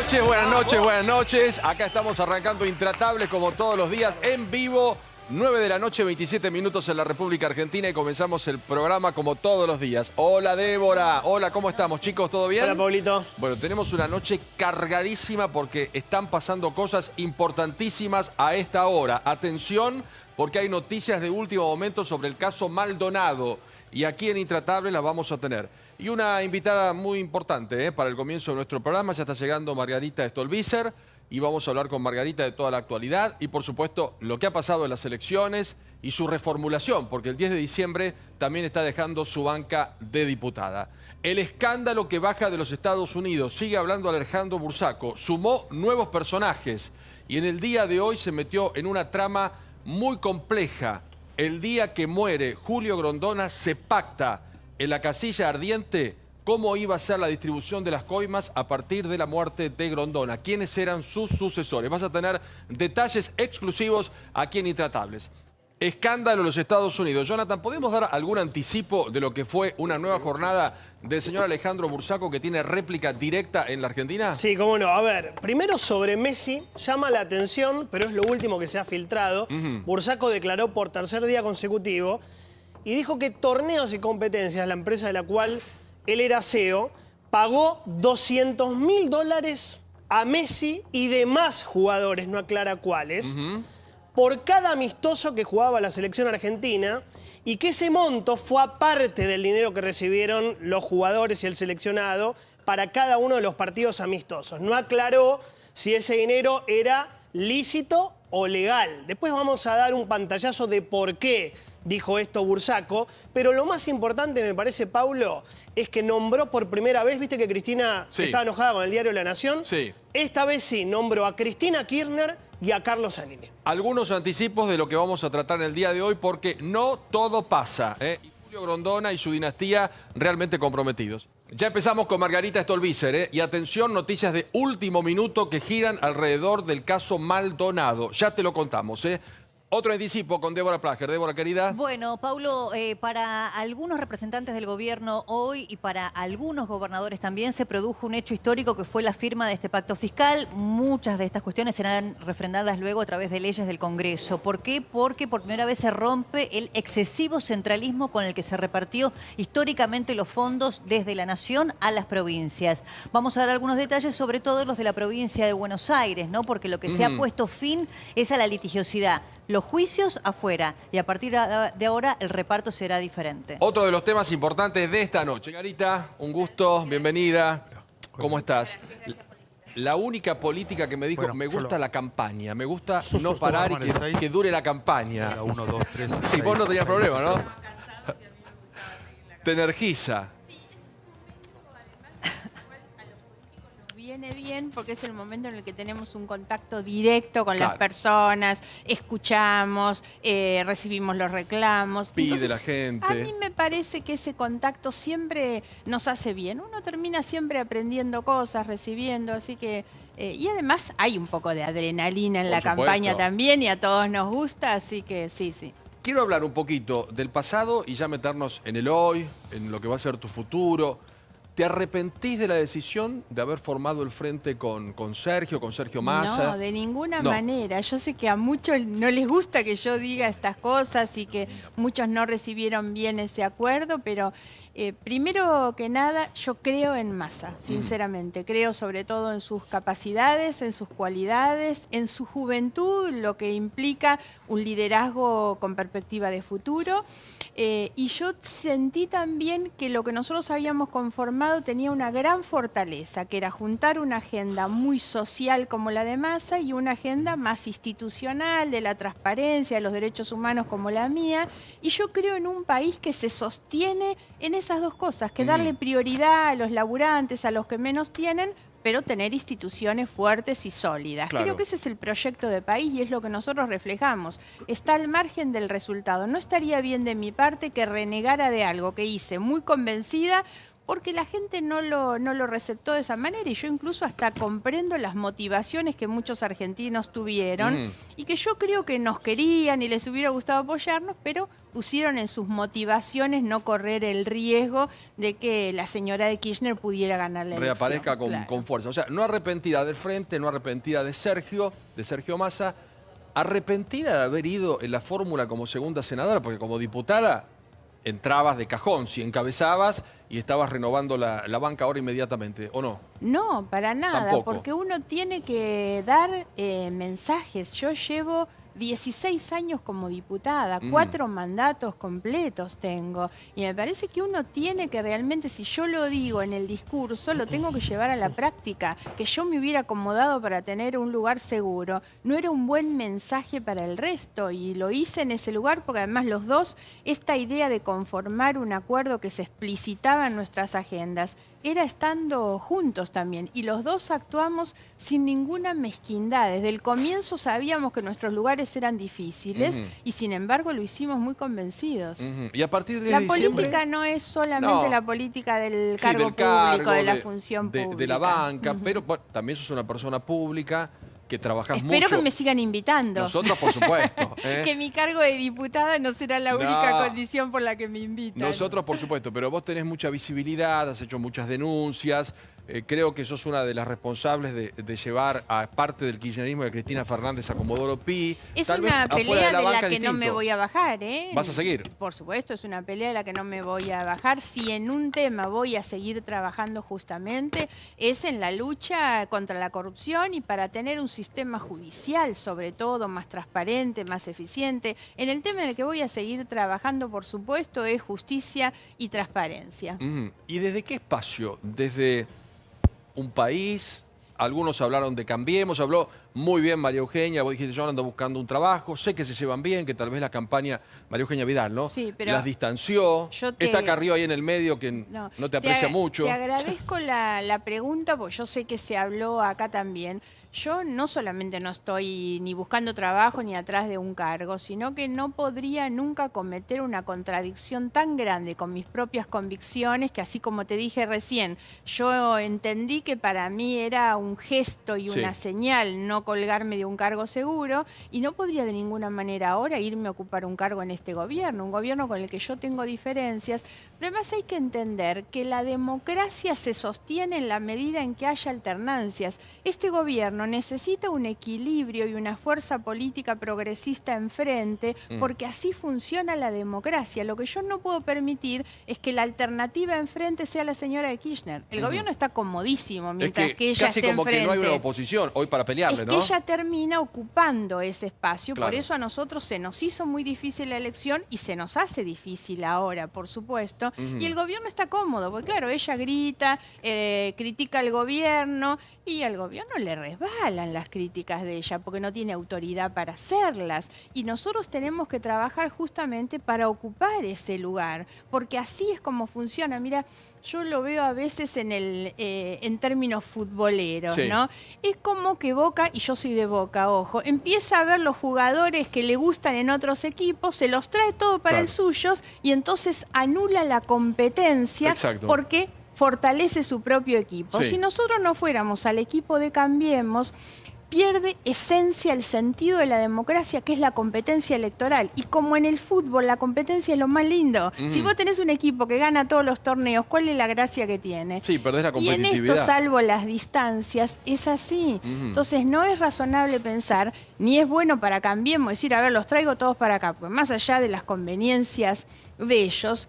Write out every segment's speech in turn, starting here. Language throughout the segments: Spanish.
noches, buenas noches, buenas noches. Acá estamos arrancando Intratables como todos los días en vivo. 9 de la noche, 27 minutos en la República Argentina y comenzamos el programa como todos los días. Hola Débora, hola, ¿cómo estamos chicos? ¿Todo bien? Hola Pablito. Bueno, tenemos una noche cargadísima porque están pasando cosas importantísimas a esta hora. Atención, porque hay noticias de último momento sobre el caso Maldonado y aquí en Intratables la vamos a tener. Y una invitada muy importante para el comienzo de nuestro programa, ya está llegando Margarita Stolbizer. Y vamos a hablar con Margarita de toda la actualidad y, por supuesto, lo que ha pasado en las elecciones y su reformulación, porque el 10 de diciembre también está dejando su banca de diputada. El escándalo que baja de los Estados Unidos, sigue hablando Alejandro Bursaco, sumó nuevos personajes y en el día de hoy se metió en una trama muy compleja. El día que muere Julio Grondona se pacta en la casilla ardiente cómo iba a ser la distribución de las coimas a partir de la muerte de Grondona, quiénes eran sus sucesores. Vas a tener detalles exclusivos aquí en Intratables. Escándalo en los Estados Unidos. Jonathan, ¿podemos dar algún anticipo de lo que fue una nueva jornada del señor Alejandro Bursaco que tiene réplica directa en la Argentina? Sí, cómo no. A ver, primero sobre Messi, llama la atención, pero es lo último que se ha filtrado. Bursaco declaró por tercer día consecutivo y dijo que Torneos y Competencias, la empresa de la cual él era CEO, pagó $200.000 a Messi y demás jugadores, no aclara cuáles, por cada amistoso que jugaba la selección argentina y que ese monto fue aparte del dinero que recibieron los jugadores y el seleccionado para cada uno de los partidos amistosos. No aclaró si ese dinero era lícito o legal. Después vamos a dar un pantallazo de por qué dijo esto Bursaco, pero lo más importante me parece, Paulo, es que nombró por primera vez, viste que Cristina estaba enojada con el diario La Nación. Sí. Esta vez sí, nombró a Cristina Kirchner y a Carlos Saline. Algunos anticipos de lo que vamos a tratar en el día de hoy porque no todo pasa, Y Julio Grondona y su dinastía realmente comprometidos. Ya empezamos con Margarita Stolbizer, Y atención, noticias de último minuto que giran alrededor del caso Maldonado. Ya te lo contamos, Otro anticipo con Débora Plager. Débora, querida. Bueno, Paulo, para algunos representantes del gobierno hoy y para algunos gobernadores también se produjo un hecho histórico que fue la firma de este pacto fiscal. Muchas de estas cuestiones serán refrendadas luego a través de leyes del Congreso. ¿Por qué? Porque por primera vez se rompe el excesivo centralismo con el que se repartió históricamente los fondos desde la nación a las provincias. Vamos a dar algunos detalles, sobre todo los de la provincia de Buenos Aires, ¿no? Porque lo que se ha puesto fin es a la litigiosidad. Los juicios afuera y a partir de ahora el reparto será diferente. Otro de los temas importantes de esta noche. Garita, un gusto, bienvenida. ¿Cómo estás? La única política que me dijo, me gusta la campaña, me gusta no parar y que dure la campaña. 1, 2, 3. Sí, vos no tenías problema, ¿no? Te energiza. Viene bien porque es el momento en el que tenemos un contacto directo con las personas, escuchamos, recibimos los reclamos. Pide Entonces, la gente. A mí me parece que ese contacto siempre nos hace bien. Uno termina siempre aprendiendo cosas, recibiendo, así que... y además hay un poco de adrenalina en la campaña también y a todos nos gusta, así que sí. Quiero hablar un poquito del pasado y ya meternos en el hoy, en lo que va a ser tu futuro. ¿Te arrepentís de la decisión de haber formado el frente con Sergio Massa? No, de ninguna manera. Yo sé que a muchos no les gusta que yo diga estas cosas y que muchos no recibieron bien ese acuerdo, pero primero que nada yo creo en Massa, sinceramente. Creo sobre todo en sus capacidades, en sus cualidades, en su juventud, lo que implica un liderazgo con perspectiva de futuro. Y yo sentí también que lo que nosotros habíamos conformado tenía una gran fortaleza, que era juntar una agenda muy social como la de Massa y una agenda más institucional, de la transparencia, de los derechos humanos como la mía. Y yo creo en un país que se sostiene en esas dos cosas, que darle prioridad a los laburantes, a los que menos tienen, pero tener instituciones fuertes y sólidas. Claro. Creo que ese es el proyecto de país y es lo que nosotros reflejamos. Está al margen del resultado. No estaría bien de mi parte que renegara de algo que hice muy convencida, porque la gente no lo receptó de esa manera y yo incluso hasta comprendo las motivaciones que muchos argentinos tuvieron y que yo creo que nos querían y les hubiera gustado apoyarnos, pero pusieron en sus motivaciones no correr el riesgo de que la señora de Kirchner pudiera ganar la elección. Reaparezca con fuerza. O sea, no arrepentida del Frente, no arrepentida de Sergio Massa, arrepentida de haber ido en la fórmula como segunda senadora, porque como diputada entrabas de cajón, si encabezabas y estabas renovando la banca ahora inmediatamente, ¿o no? No, para nada, Tampoco. porque uno tiene que dar mensajes. Yo llevo 16 años como diputada, 4 mandatos completos tengo. Y me parece que uno tiene que realmente, si yo lo digo en el discurso, lo tengo que llevar a la práctica. Que yo me hubiera acomodado para tener un lugar seguro no era un buen mensaje para el resto. Y lo hice en ese lugar porque además los dos, esta idea de conformar un acuerdo que se explicitaba en nuestras agendas, era estando juntos también. Y los dos actuamos sin ninguna mezquindad. Desde el comienzo sabíamos que nuestros lugares eran difíciles y sin embargo lo hicimos muy convencidos. Y a partir de La diciembre, política no es solamente la política del sí, cargo del público, de la de- función pública. de la banca, pero bueno, también sos una persona pública que trabajas mucho. Espero que me sigan invitando. Nosotros, por supuesto. ¿eh? Que mi cargo de diputada no será la única condición por la que me invitan. Nosotros, por supuesto, pero vos tenés mucha visibilidad, has hecho muchas denuncias. Creo que sos una de las responsables de llevar a parte del kirchnerismo de Cristina Fernández a Comodoro Pi. Es Tal vez una afuera pelea de la banca que no me distinto. voy a bajar, ¿eh? ¿Vas a seguir? Por supuesto, es una pelea de la que no me voy a bajar. Si en un tema voy a seguir trabajando justamente, es en la lucha contra la corrupción y para tener un sistema judicial, sobre todo, más transparente, más eficiente. En el tema en el que voy a seguir trabajando, por supuesto, es justicia y transparencia. ¿Y desde qué espacio? ¿Desde un país? Algunos hablaron de Cambiemos, habló muy bien María Eugenia, vos dijiste, yo ando buscando un trabajo, sé que se llevan bien, que tal vez la campaña, María Eugenia Vidal, ¿no? Sí, pero las distanció, está Carrió ahí en el medio que no te aprecia mucho. Te agradezco la pregunta, porque yo sé que se habló acá también. Yo no solamente no estoy ni buscando trabajo ni atrás de un cargo, sino que no podría nunca cometer una contradicción tan grande con mis propias convicciones, que así como te dije recién, yo entendí que para mí era un gesto y una señal no colgarme de un cargo seguro, y no podría de ninguna manera ahora irme a ocupar un cargo en este gobierno, un gobierno con el que yo tengo diferencias, pero además hay que entender que la democracia se sostiene en la medida en que haya alternancias. Este gobierno necesita un equilibrio y una fuerza política progresista enfrente, porque así funciona la democracia. Lo que yo no puedo permitir es que la alternativa enfrente sea la señora de Kirchner. El gobierno está comodísimo mientras que ella casi esté como enfrente. que no hay una oposición hoy para pelearle, Es ¿no? que ella termina ocupando ese espacio, Claro. por eso a nosotros se nos hizo muy difícil la elección y se nos hace difícil ahora, por supuesto. Y el gobierno está cómodo, porque claro, ella grita, critica al gobierno y al gobierno le resbalan las críticas de ella porque no tiene autoridad para hacerlas. Y nosotros tenemos que trabajar justamente para ocupar ese lugar, porque así es como funciona. Mira, yo lo veo a veces en términos futboleros, Sí. ¿no? Es como que Boca, y yo soy de Boca, ojo, empieza a ver los jugadores que le gustan en otros equipos, se los trae todo para el suyos y entonces anula la competencia. Exacto. Porque fortalece su propio equipo. Sí. Si nosotros no fuéramos al equipo de Cambiemos, pierde esencia el sentido de la democracia, que es la competencia electoral. Y como en el fútbol la competencia es lo más lindo. Si vos tenés un equipo que gana todos los torneos, ¿cuál es la gracia que tiene? Sí, perdés la Y en competitividad. esto, salvo las distancias, es así. Entonces no es razonable pensar, ni es bueno para Cambiemos decir, a ver, los traigo todos para acá, porque más allá de las conveniencias de ellos,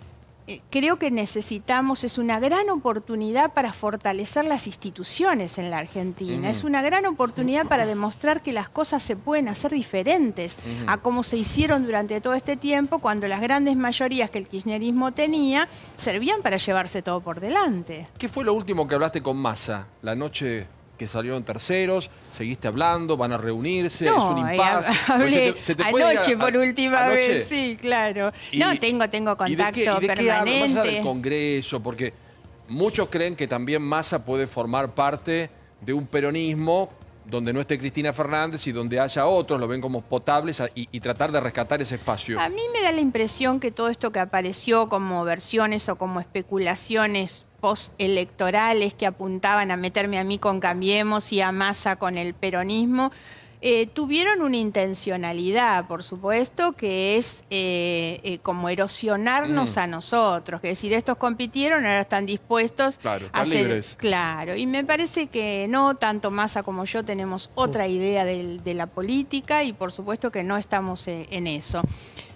creo que necesitamos, es una gran oportunidad para fortalecer las instituciones en la Argentina. Es una gran oportunidad para demostrar que las cosas se pueden hacer diferentes a cómo se hicieron durante todo este tiempo, cuando las grandes mayorías que el kirchnerismo tenía servían para llevarse todo por delante. ¿Qué fue lo último que hablaste con Massa? La noche que salieron terceros, seguiste hablando, van a reunirse, es un impasse. Hablé ¿Se te puede ir anoche por última anoche? vez, sí, claro. No, tengo ¿Y de qué contacto hablan? Más allá del permanente. Congreso, porque muchos creen que también Massa puede formar parte de un peronismo donde no esté Cristina Fernández y donde haya otros, lo ven como potables y tratar de rescatar ese espacio. A mí me da la impresión que todo esto que apareció como versiones o como especulaciones postelectorales que apuntaban a meterme a mí con Cambiemos y a Massa con el peronismo, tuvieron una intencionalidad, por supuesto, que es como erosionarnos a nosotros. Que es decir, estos compitieron, ahora están dispuestos Claro, a están hacer... libres. Claro, y me parece que no, tanto Massa como yo tenemos otra idea de la política y por supuesto que no estamos en eso.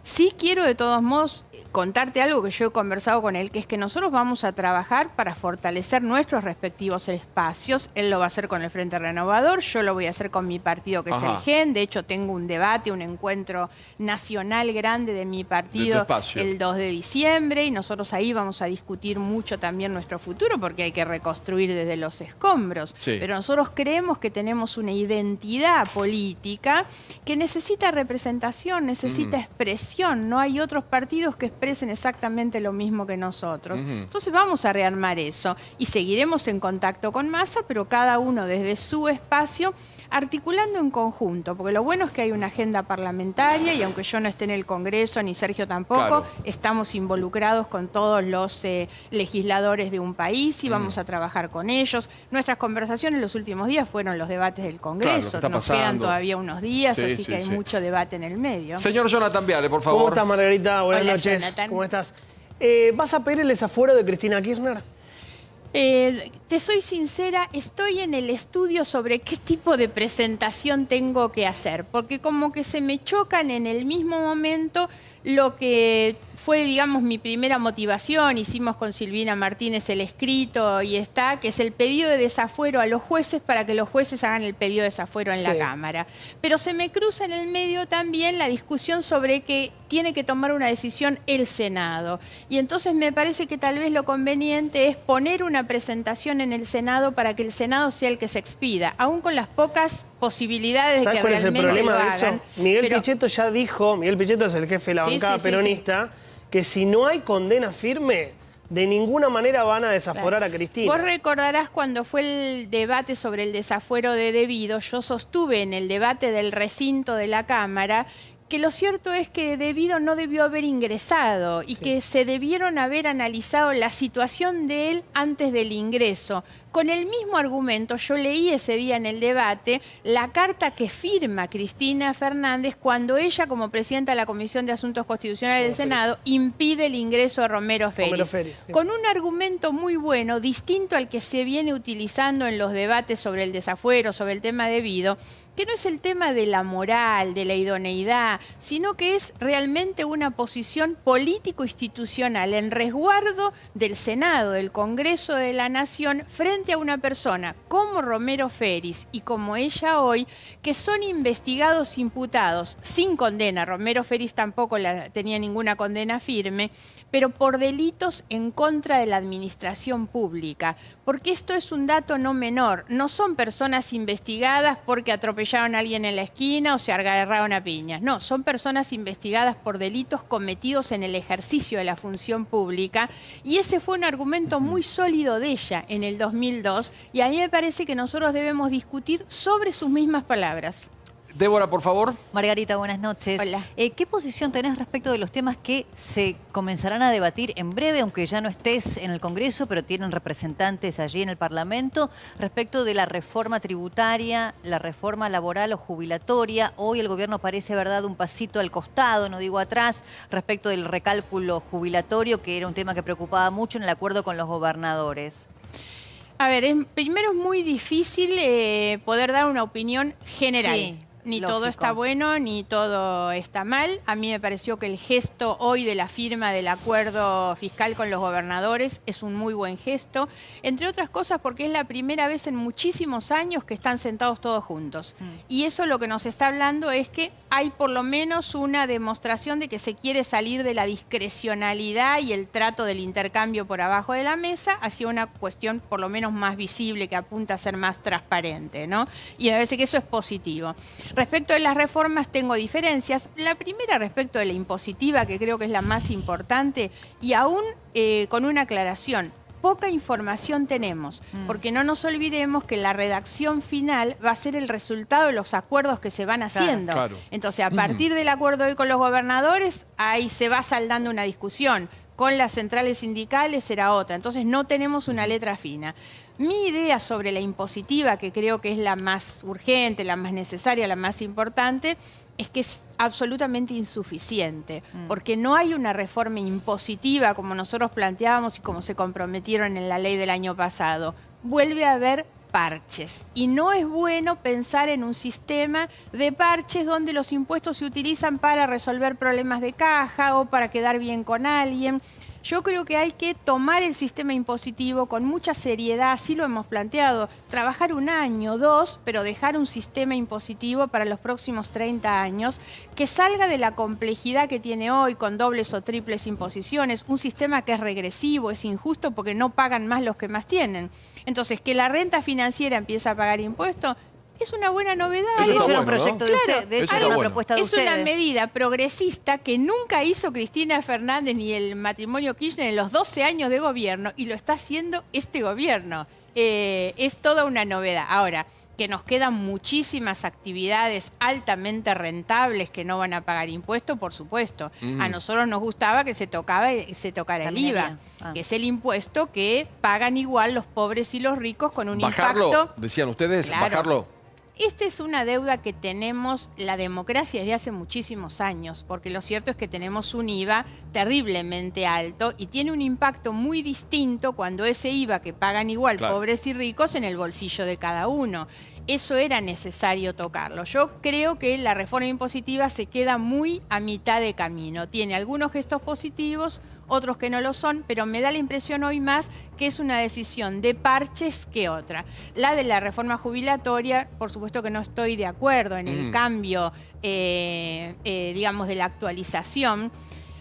Sí quiero de todos modos contarte algo que yo he conversado con él, que es que nosotros vamos a trabajar para fortalecer nuestros respectivos espacios. Él lo va a hacer con el Frente Renovador, yo lo voy a hacer con mi partido, que es el GEN. De hecho, tengo un debate, un encuentro nacional grande de mi partido el 2 de diciembre y nosotros ahí vamos a discutir mucho también nuestro futuro porque hay que reconstruir desde los escombros. Sí. Pero nosotros creemos que tenemos una identidad política que necesita representación, necesita expresión. No hay otros partidos que expresen exactamente lo mismo que nosotros. Entonces vamos a rearmar eso y seguiremos en contacto con Massa, pero cada uno desde su espacio, articulando en conjunto, porque lo bueno es que hay una agenda parlamentaria y aunque yo no esté en el Congreso, ni Sergio tampoco, estamos involucrados con todos los legisladores de un país y vamos a trabajar con ellos. Nuestras conversaciones los últimos días fueron los debates del Congreso. Nos quedan todavía unos días, así que hay mucho debate en el medio. Señor Jonathan Viale, por favor. ¿Cómo estás, Margarita? Buenas noches. Jonathan. ¿Cómo estás? ¿Vas a pedir el desafuero de Cristina Kirchner? Te soy sincera, estoy en el estudio sobre qué tipo de presentación tengo que hacer, porque como que se me chocan en el mismo momento lo que fue, digamos, mi primera motivación. Hicimos con Silvina Martínez el escrito y está, que es el pedido de desafuero a los jueces para que los jueces hagan el pedido de desafuero en la Cámara. Pero se me cruza en el medio también la discusión sobre que tiene que tomar una decisión el Senado. Y entonces me parece que tal vez lo conveniente es poner una presentación en el Senado para que el Senado sea el que se expida, aún con las pocas posibilidades de que realmente lo hagan. ¿Sabes cuál es el problema de eso? Miguel Pichetto ya dijo, Miguel Pichetto es el jefe de la bancada peronista, que si no hay condena firme, de ninguna manera van a desaforar a Cristina. Vos recordarás cuando fue el debate sobre el desafuero de Debido, yo sostuve en el debate del recinto de la Cámara que lo cierto es que Debido no debió haber ingresado y que se debieron haber analizado la situación de él antes del ingreso. Con el mismo argumento, yo leí ese día en el debate la carta que firma Cristina Fernández cuando ella, como presidenta de la Comisión de Asuntos Constitucionales del Senado, impide el ingreso de Romero Félix. Con un argumento muy bueno, distinto al que se viene utilizando en los debates sobre el desafuero, sobre el tema debido, que no es el tema de la moral, de la idoneidad, sino que es realmente una posición político-institucional en resguardo del Senado, del Congreso de la Nación, frente a una persona como Romero Félix y como ella hoy, que son investigados, imputados, sin condena. Romero Félix tampoco tenía ninguna condena firme, pero por delitos en contra de la administración pública. Porque esto es un dato no menor. No son personas investigadas porque atropellaron a alguien en la esquina o se agarraron a piñas. No, son personas investigadas por delitos cometidos en el ejercicio de la función pública. Y ese fue un argumento muy sólido de ella en el 2002. Y a mí me parece que nosotros debemos discutir sobre sus mismas palabras. Débora, por favor. Margarita, buenas noches. Hola. ¿Qué posición tenés respecto de los temas que se comenzarán a debatir en breve, aunque ya no estés en el Congreso, pero tienen representantes allí en el Parlamento, respecto de la reforma tributaria, la reforma laboral o jubilatoria? Hoy el gobierno parece haber dado un pasito al costado, no digo atrás, respecto del recálculo jubilatorio, que era un tema que preocupaba mucho en el acuerdo con los gobernadores. A ver, primero es muy difícil poder dar una opinión general. Sí. Ni todo está bueno, ni todo está mal. A mí me pareció que el gesto hoy de la firma del acuerdo fiscal con los gobernadores es un muy buen gesto, entre otras cosas porque es la primera vez en muchísimos años que están sentados todos juntos. Y eso lo que nos está hablando es que hay por lo menos una demostración de que se quiere salir de la discrecionalidad y el trato del intercambio por abajo de la mesa hacia una cuestión por lo menos más visible, que apunta a ser más transparente, ¿no? Y me parece que eso es positivo. Respecto de las reformas tengo diferencias. La primera respecto de la impositiva, que creo que es la más importante, y aún con una aclaración. Poca información tenemos, porque no nos olvidemos que la redacción final va a ser el resultado de los acuerdos que se van haciendo. Entonces, a partir del acuerdo hoy con los gobernadores, ahí se va saldando una discusión. con las centrales sindicales era otra. Entonces no tenemos una letra fina. Mi idea sobre la impositiva, que creo que es la más urgente, la más necesaria, la más importante, es que es absolutamente insuficiente, porque no hay una reforma impositiva como nosotros planteábamos y como se comprometieron en la ley del año pasado. Vuelve a haber parches. Y no es bueno pensar en un sistema de parches donde los impuestos se utilizan para resolver problemas de caja o para quedar bien con alguien. Yo creo que hay que tomar el sistema impositivo con mucha seriedad, así lo hemos planteado, trabajar 1 año, 2, pero dejar un sistema impositivo para los próximos 30 años que salga de la complejidad que tiene hoy con dobles o triples imposiciones, un sistema que es regresivo, es injusto porque no pagan más los que más tienen. Entonces, que la renta financiera empiece a pagar impuestos es una buena novedad. Sí, de hecho, era un bueno, proyecto ¿no? de Claro, usted, de hecho, eso era está una bueno. propuesta de Es ustedes. una medida progresista que nunca hizo Cristina Fernández ni el matrimonio Kirchner en los 12 años de gobierno y lo está haciendo este gobierno. Es toda una novedad. Ahora, que nos quedan muchísimas actividades altamente rentables que no van a pagar impuestos, por supuesto. A nosotros nos gustaba que se tocara el La IVA, minería. Ah. que es el impuesto que pagan igual los pobres y los ricos con un Bajarlo, impacto. decían ustedes, Claro. bajarlo. Esta es una deuda que tenemos la democracia desde hace muchísimos años, porque lo cierto es que tenemos un IVA terriblemente alto y tiene un impacto muy distinto cuando ese IVA que pagan igual Claro. pobres y ricos en el bolsillo de cada uno. Eso era necesario tocarlo. Yo creo que la reforma impositiva se queda muy a mitad de camino. Tiene algunos gestos positivos, otros que no lo son, pero me da la impresión hoy más que es una decisión de parches que otra. La de la reforma jubilatoria, por supuesto que no estoy de acuerdo en el cambio, digamos, de la actualización,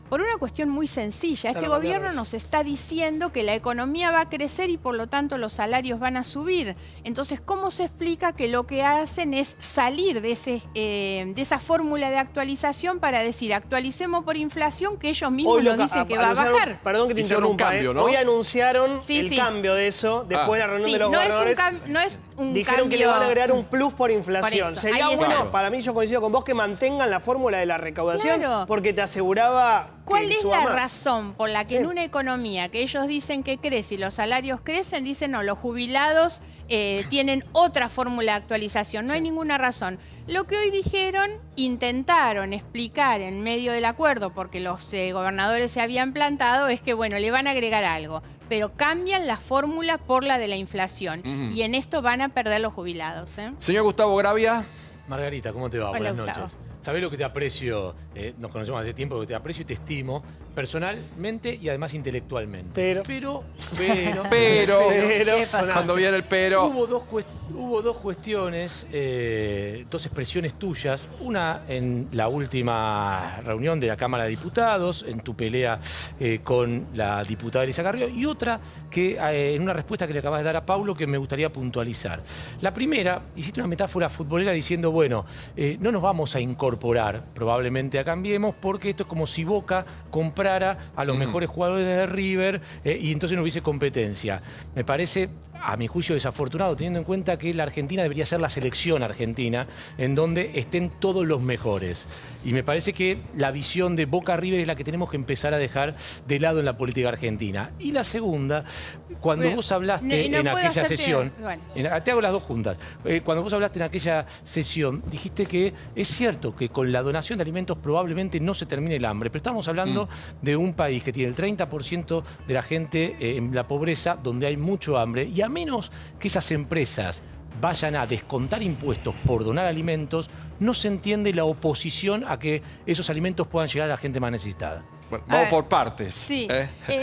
por una cuestión muy sencilla. Este gobierno nos está diciendo que la economía va a crecer y por lo tanto los salarios van a subir. Entonces, ¿cómo se explica que lo que hacen es salir de esa fórmula de actualización para decir actualicemos por inflación, que ellos mismos nos dicen que va a bajar? Perdón que te Hicieron un interrumpa, cambio, ¿no? Hoy anunciaron Sí, el sí. cambio de eso después de la reunión Sí, de los no es gobernadores. no es un Dijeron cambio... que le van a agregar un plus por inflación. Por eso, Sería ahí está. bueno, Claro. para mí yo coincido con vos, que mantengan la fórmula de la recaudación Claro. porque te aseguraba ¿Cuál que es suba la más. razón por la que en una economía que ellos dicen que crece y los salarios crecen, dicen no, los jubilados tienen otra fórmula de actualización? No hay ninguna razón. Lo que hoy dijeron, intentaron explicar en medio del acuerdo, porque los gobernadores se habían plantado, es que bueno, le van a agregar algo, pero cambian la fórmula por la de la inflación. Y en esto van a perder los jubilados. Señor Gustavo Gravia. Margarita, ¿cómo te va? Hola, Buenas Gustavo. noches. ¿Sabés lo que te aprecio? Nos conocemos hace tiempo, que te aprecio y te estimo personalmente y además intelectualmente. Pero. Cuando viene el pero. Hubo dos cuestiones, dos expresiones tuyas. Una en la última reunión de la Cámara de Diputados, en tu pelea con la diputada Elisa Carrió, y otra que en una respuesta que le acabas de dar a Paulo que me gustaría puntualizar. La primera, hiciste una metáfora futbolera diciendo, bueno, no nos vamos a incorporar probablemente a Cambiemos porque esto es como si Boca comprara a los mejores jugadores de River y entonces no hubiese competencia. Me parece, a mi juicio, desafortunado, teniendo en cuenta que la Argentina debería ser la selección argentina en donde estén todos los mejores. Y me parece que la visión de Boca River es la que tenemos que empezar a dejar de lado en la política argentina. Y la segunda, cuando Bueno, vos hablaste no en puedo aquella hacerte- sesión, bueno. te hago las dos juntas. Cuando vos hablaste en aquella sesión, dijiste que es cierto que con la donación de alimentos probablemente no se termine el hambre, pero estamos hablando de un país que tiene el 30% de la gente en la pobreza, donde hay mucho hambre, y a menos que esas empresas vayan a descontar impuestos por donar alimentos, no se entiende la oposición a que esos alimentos puedan llegar a la gente más necesitada. Bueno, A vamos ver, por partes. Sí,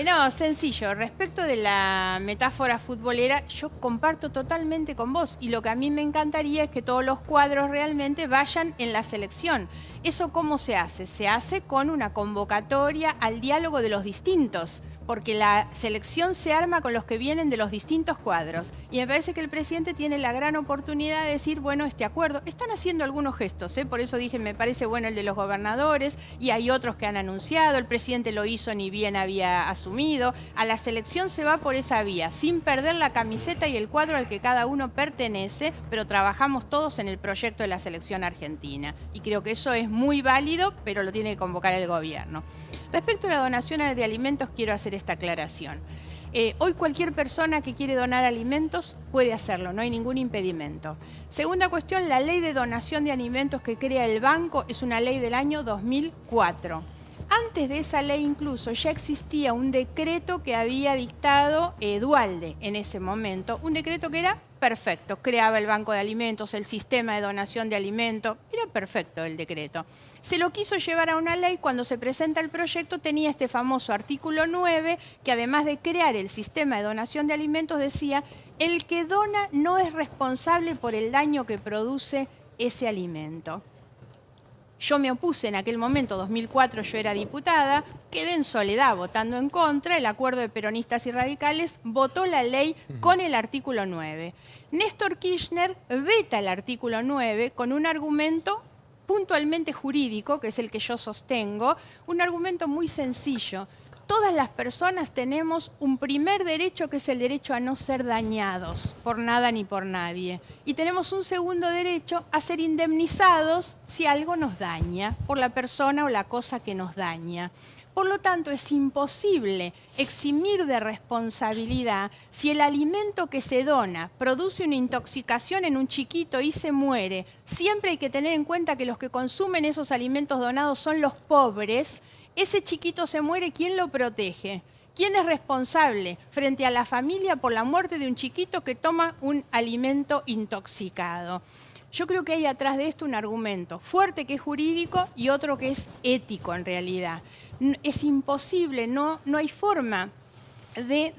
no, sencillo. Respecto de la metáfora futbolera, yo comparto totalmente con vos. Y lo que a mí me encantaría es que todos los cuadros realmente vayan en la selección. ¿Eso cómo se hace? Se hace con una convocatoria al diálogo de los distintos. Porque la selección se arma con los que vienen de los distintos cuadros. Y me parece que el presidente tiene la gran oportunidad de decir, bueno, este acuerdo. Están haciendo algunos gestos, por eso dije, me parece bueno el de los gobernadores, y hay otros que han anunciado, el presidente lo hizo ni bien había asumido. A la selección se va por esa vía, sin perder la camiseta y el cuadro al que cada uno pertenece, pero trabajamos todos en el proyecto de la selección argentina. Y creo que eso es muy válido, pero lo tiene que convocar el gobierno. Respecto a la donación de alimentos, quiero hacer esta aclaración. Hoy cualquier persona que quiere donar alimentos puede hacerlo, no hay ningún impedimento. Segunda cuestión, la ley de donación de alimentos que crea el banco es una ley del año 2004. Antes de esa ley incluso ya existía un decreto que había dictado Duhalde en ese momento, un decreto que era perfecto, creaba el banco de alimentos, el sistema de donación de alimentos, era perfecto el decreto. Se lo quiso llevar a una ley, cuando se presenta el proyecto tenía este famoso artículo 9, que además de crear el sistema de donación de alimentos decía, el que dona no es responsable por el daño que produce ese alimento. Yo me opuse en aquel momento, 2004, yo era diputada, quedé en soledad votando en contra, el acuerdo de peronistas y radicales votó la ley con el artículo 9. Néstor Kirchner veta el artículo 9 con un argumento puntualmente jurídico, que es el que yo sostengo, un argumento muy sencillo. Todas las personas tenemos un primer derecho, que es el derecho a no ser dañados por nada ni por nadie. Y tenemos un segundo derecho a ser indemnizados si algo nos daña, por la persona o la cosa que nos daña. Por lo tanto, es imposible eximir de responsabilidad si el alimento que se dona produce una intoxicación en un chiquito y se muere. Siempre hay que tener en cuenta que los que consumen esos alimentos donados son los pobres. Ese chiquito se muere, ¿quién lo protege? ¿Quién es responsable frente a la familia por la muerte de un chiquito que toma un alimento intoxicado? Yo creo que hay atrás de esto un argumento fuerte que es jurídico y otro que es ético en realidad. Es imposible, no hay forma de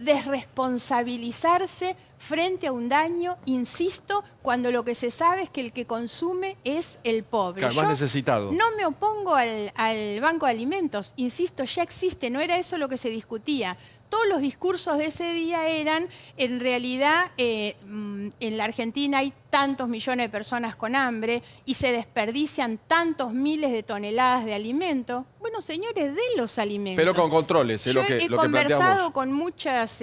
desresponsabilizarse frente a un daño, insisto, cuando lo que se sabe es que el que consume es el pobre. Claro, más necesitado. No me opongo al banco de alimentos, insisto, ya existe, no era eso lo que se discutía. Todos los discursos de ese día eran, en realidad, en la Argentina hay tantos millones de personas con hambre y se desperdician tantos miles de toneladas de alimentos. Bueno, señores, den los alimentos. Pero con controles, es lo que Yo he conversado planteamos. con muchas,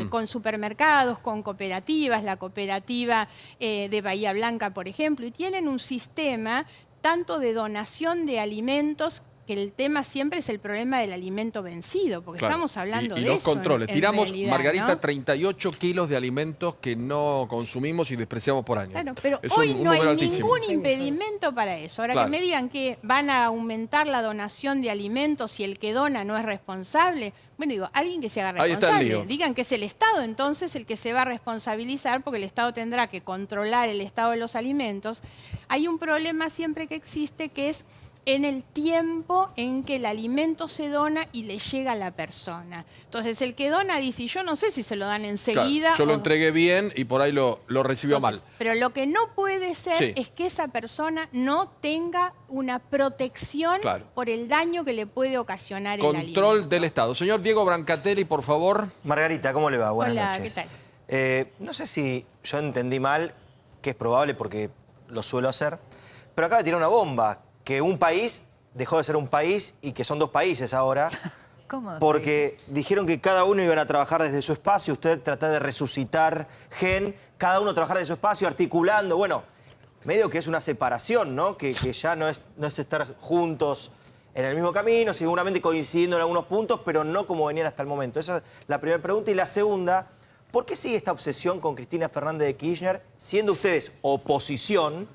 con supermercados, con cooperativas, la cooperativa de Bahía Blanca, por ejemplo, y tienen un sistema tanto de donación de alimentos, que el tema siempre es el problema del alimento vencido, porque Claro. estamos hablando de Y los eso. controles. en Tiramos, realidad, Margarita, ¿no? 38 kilos de alimentos que no consumimos y despreciamos por año. Claro, pero Es hoy un no hay número altísimo. ningún impedimento para eso. Ahora Claro. que me digan que van a aumentar la donación de alimentos y el que dona no es responsable, bueno, digo, alguien que se haga Ahí está el responsable. lío. Digan que es el Estado entonces el que se va a responsabilizar, porque el Estado tendrá que controlar el estado de los alimentos. Hay un problema siempre que existe, que es en el tiempo en que el alimento se dona y le llega a la persona. Entonces, el que dona dice, yo no sé si se lo dan enseguida. Claro, yo lo o- entregué bien y por ahí lo recibió Entonces, mal. pero lo que no puede ser Sí. es que esa persona no tenga una protección Claro. por el daño que le puede ocasionar el Control alimento. del Estado. Señor Diego Brancatelli, por favor. Margarita, ¿cómo le va? Buenas Hola, noches. ¿qué tal? No sé si yo entendí mal, que es probable porque lo suelo hacer, pero acaba de tirar una bomba, que un país dejó de ser un país y que son dos países ahora, ¿Cómo? porque dijeron que cada uno iban a trabajar desde su espacio, usted trata de resucitar gen, cada uno trabajar desde su espacio, articulando, bueno, medio que es una separación, ¿no? Que ya no es estar juntos en el mismo camino, seguramente coincidiendo en algunos puntos, pero no como venían hasta el momento. Esa es la primera pregunta. Y la segunda, ¿por qué sigue esta obsesión con Cristina Fernández de Kirchner, siendo ustedes oposición,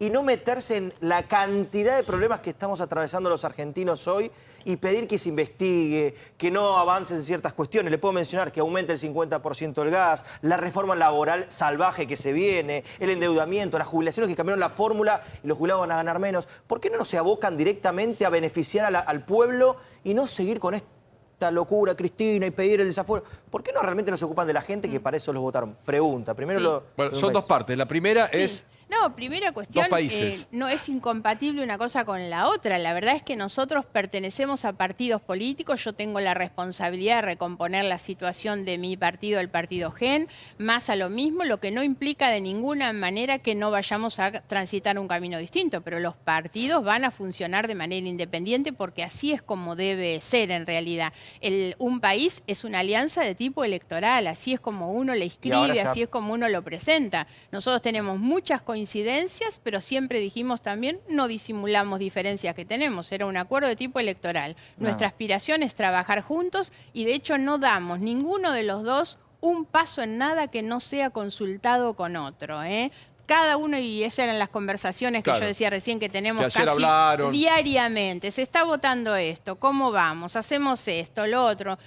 y no meterse en la cantidad de problemas que estamos atravesando los argentinos hoy y pedir que se investigue, que no avancen ciertas cuestiones? Le puedo mencionar que aumente el 50% el gas, la reforma laboral salvaje que se viene, el endeudamiento, las jubilaciones que cambiaron la fórmula y los jubilados van a ganar menos. ¿Por qué no se abocan directamente a beneficiar al pueblo y no seguir con esta locura, Cristina, y pedir el desafuero? ¿Por qué no realmente no se ocupan de la gente que para eso los votaron? Pregunta. Primero Sí. Bueno, son dos partes. La primera Sí. es... No, primera cuestión, Dos países. no es incompatible una cosa con la otra. La verdad es que nosotros pertenecemos a partidos políticos. Yo tengo la responsabilidad de recomponer la situación de mi partido, el partido GEN, más a lo mismo, lo que no implica de ninguna manera que no vayamos a transitar un camino distinto. Pero los partidos van a funcionar de manera independiente porque así es como debe ser en realidad. Un país es una alianza de tipo electoral, así es como uno le Y ahora inscribe, ya- así es como uno lo presenta. Nosotros tenemos muchas coincidencias coincidencias, pero siempre dijimos también, no disimulamos diferencias que tenemos, era un acuerdo de tipo electoral. Nuestra aspiración es trabajar juntos y de hecho no damos ninguno de los dos un paso en nada que no sea consultado con otro, ¿eh? Cada uno, y esas eran las conversaciones que yo decía recién que tenemos que ayer casi hablaron diariamente. Se está votando esto, ¿cómo vamos? Hacemos esto, lo otro.